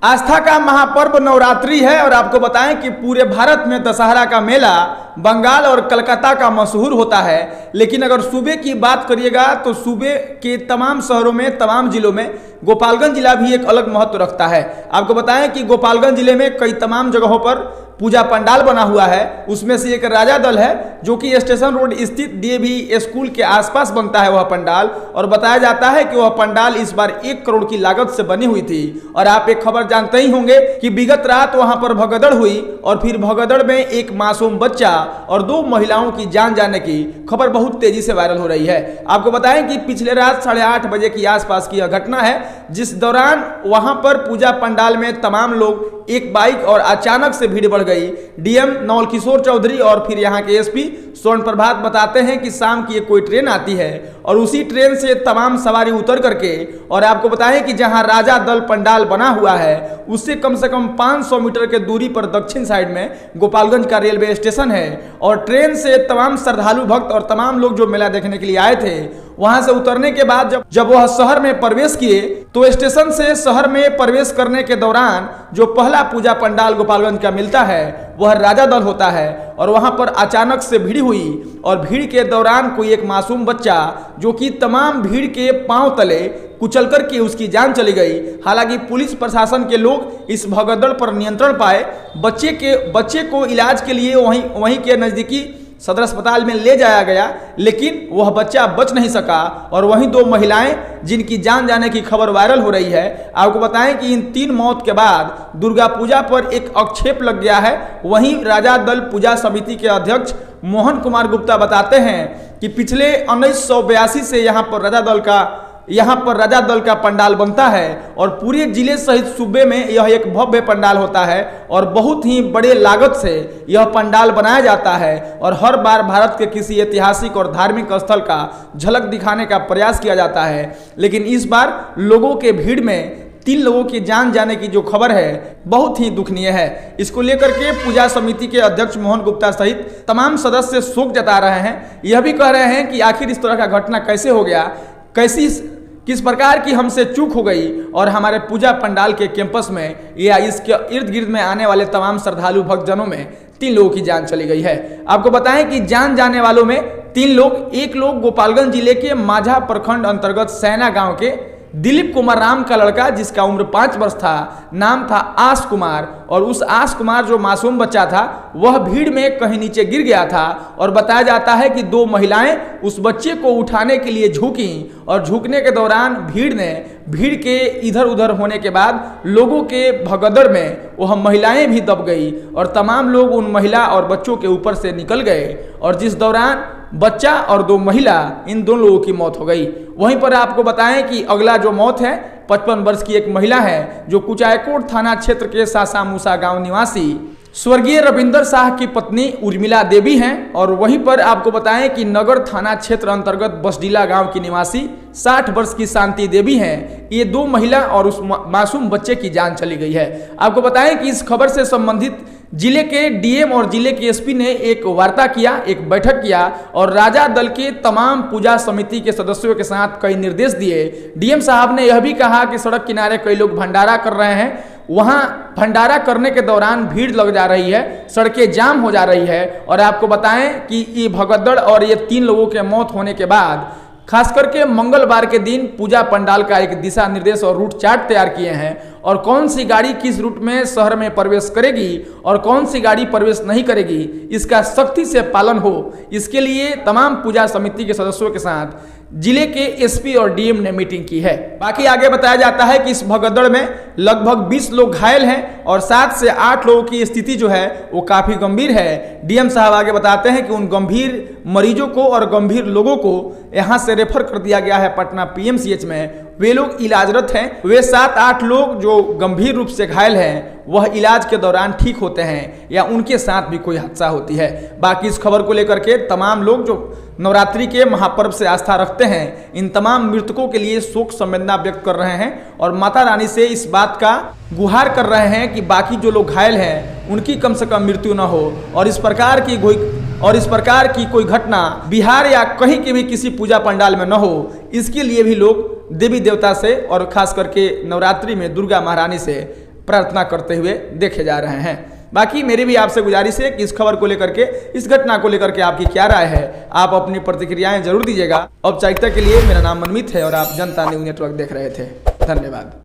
आस्था का महापर्व नवरात्रि है और आपको बताएं कि पूरे भारत में दशहरा का मेला बंगाल और कलकत्ता का मशहूर होता है, लेकिन अगर सूबे की बात करिएगा तो सूबे के तमाम शहरों में, तमाम जिलों में गोपालगंज जिला भी एक अलग महत्व रखता है। आपको बताएं कि गोपालगंज जिले में कई तमाम जगहों पर पूजा पंडाल बना हुआ है। उसमें से एक राजा दल है जो कि स्टेशन रोड स्थित डीएवी स्कूल के आसपास बनता है वह पंडाल, और बताया जाता है कि वह पंडाल इस बार 1 करोड़ की लागत से बनी हुई थी। और आप एक खबर जानते ही होंगे कि विगत रात वहां पर भगदड़ हुई और फिर भगदड़ में एक मासूम बच्चा और 2 महिलाओं की जान जाने की खबर बहुत तेजी से वायरल हो रही है। आपको बताएं कि पिछले रात 8:30 बजे की आसपास की यह घटना है, जिस दौरान वहां पर पूजा पंडाल में तमाम लोग एक बाइक और अचानक से भीड़ बढ़ गई। डीएम नवल किशोर चौधरी और फिर यहाँ के एसपी स्वर्ण प्रभात बताते हैं कि शाम की कोई ट्रेन आती है और उसी ट्रेन से तमाम सवारी उतर करके, और आपको बताएं कि जहां राजा दल पंडाल बना हुआ है उससे कम से कम 500 मीटर के दूरी पर दक्षिण साइड में गोपालगंज का रेलवे स्टेशन है, और ट्रेन से तमाम श्रद्धालु भक्त और तमाम लोग जो मेला देखने के लिए आए थे वहां से उतरने के बाद जब वह शहर में प्रवेश किए तो स्टेशन से शहर में प्रवेश करने के दौरान जो पहला पूजा पंडाल गोपालगंज का मिलता है वह राजा दल होता है, और वहां पर अचानक से भीड़ हुई और भीड़ के दौरान कोई एक मासूम बच्चा जो कि तमाम भीड़ के पांव तले कुचल करके उसकी जान चली गई। हालांकि पुलिस प्रशासन के लोग इस भगदड़ पर नियंत्रण पाए, बच्चे को इलाज के लिए वहीं के नजदीकी सदर अस्पताल में ले जाया गया, लेकिन वह बच्चा बच नहीं सका। और वहीं 2 महिलाएं जिनकी जान जाने की खबर वायरल हो रही है। आपको बताएं कि इन 3 मौत के बाद दुर्गा पूजा पर एक आक्षेप लग गया है। वहीं राजा दल पूजा समिति के अध्यक्ष मोहन कुमार गुप्ता बताते हैं कि पिछले 1982 से यहाँ पर राजा दल का पंडाल बनता है और पूरे जिले सहित सूबे में यह एक भव्य पंडाल होता है और बहुत ही बड़े लागत से यह पंडाल बनाया जाता है, और हर बार भारत के किसी ऐतिहासिक और धार्मिक स्थल का झलक दिखाने का प्रयास किया जाता है। लेकिन इस बार लोगों के भीड़ में 3 लोगों की जान जाने की जो खबर है बहुत ही दुखनीय है। इसको लेकर के पूजा समिति के अध्यक्ष मोहन गुप्ता सहित तमाम सदस्य शोक जता रहे हैं। यह भी कह रहे हैं कि आखिर इस तरह का घटना कैसे हो गया, किस प्रकार की हमसे चूक हो गई, और हमारे पूजा पंडाल के कैंपस में या इसके इर्द गिर्द में आने वाले तमाम श्रद्धालु भक्तजनों में 3 लोगों की जान चली गई है। आपको बताएं कि जान जाने वालों में 3 लोग, एक लोग गोपालगंज जिले के माझा प्रखंड अंतर्गत सैना गांव के दिलीप कुमार राम का लड़का जिसका उम्र 5 वर्ष था, नाम था आस कुमार, और उस आस कुमार जो मासूम बच्चा था वह भीड़ में कहीं नीचे गिर गया था, और बताया जाता है कि 2 महिलाएं उस बच्चे को उठाने के लिए झुकी और झुकने के दौरान भीड़ के इधर उधर होने के बाद लोगों के भगदड़ में वह महिलाएं भी दब गई और तमाम लोग उन महिला और बच्चों के ऊपर से निकल गए, और जिस दौरान बच्चा और 2 महिला, इन 2 लोगों की मौत हो गई। वहीं पर आपको बताएं कि अगला जो मौत है 55 वर्ष की एक महिला है जो कुचायकोट थाना क्षेत्र के सासा मूसा गांव निवासी स्वर्गीय रविंदर शाह की पत्नी उर्मिला देवी हैं, और वहीं पर आपको बताएं कि नगर थाना क्षेत्र अंतर्गत बसडीला गांव की निवासी 60 वर्ष की शांति देवी हैं। ये 2 महिला और उस मासूम बच्चे की जान चली गई है। आपको बताएं कि इस खबर से संबंधित जिले के डीएम और जिले के एसपी ने एक वार्ता किया, एक बैठक किया, और राजा दल के तमाम पूजा समिति के सदस्यों के साथ कई निर्देश दिए। डीएम साहब ने यह भी कहा कि सड़क किनारे कई लोग भंडारा कर रहे हैं, वहां भंडारा करने के दौरान भीड़ लग जा रही है, सड़कें जाम हो जा रही है। और आपको बताएं कि ये भगदड़ और ये 3 लोगों के मौत होने के बाद खास करके मंगलवार के दिन पूजा पंडाल का एक दिशा निर्देश और रूट चार्ट तैयार किए हैं, और कौन सी गाड़ी किस रूट में शहर में प्रवेश करेगी और कौन सी गाड़ी प्रवेश नहीं करेगी, इसका सख्ती से पालन हो, इसके लिए तमाम पूजा समिति के सदस्यों के साथ जिले के एसपी और डीएम ने मीटिंग की है। बाकी आगे बताया जाता है कि इस भगदड़ में लगभग 20 लोग घायल हैं और 7 से 8 लोगों की स्थिति जो है वो काफी गंभीर है। डीएम साहब आगे बताते हैं कि उन गंभीर मरीजों को और गंभीर लोगों को यहां से रेफर कर दिया गया है पटना पीएमसीएच में। वे लोग इलाजरत हैं। वे 7-8 लोग जो गंभीर रूप से घायल हैं वह इलाज के दौरान ठीक होते हैं या उनके साथ भी कोई हादसा होती है। बाकी इस खबर को लेकर के तमाम लोग जो नवरात्रि के महापर्व से आस्था रखते हैं, इन तमाम मृतकों के लिए शोक संवेदना व्यक्त कर रहे हैं और माता रानी से इस बात का गुहार कर रहे हैं कि बाकी जो लोग घायल हैं उनकी कम से कम मृत्यु न हो, और इस प्रकार की कोई घटना बिहार या कहीं के भी किसी पूजा पंडाल में न हो, इसके लिए भी लोग देवी देवता से और खास करके नवरात्रि में दुर्गा महारानी से प्रार्थना करते हुए देखे जा रहे हैं। बाकी मेरी भी आपसे गुजारिश है कि इस खबर को लेकर के, इस घटना को लेकर के आपकी क्या राय है, आप अपनी प्रतिक्रियाएं जरूर दीजिएगा। औपचारिकता के लिए मेरा नाम मनमीत है और आप जनता न्यूज़ नेटवर्क देख रहे थे। धन्यवाद।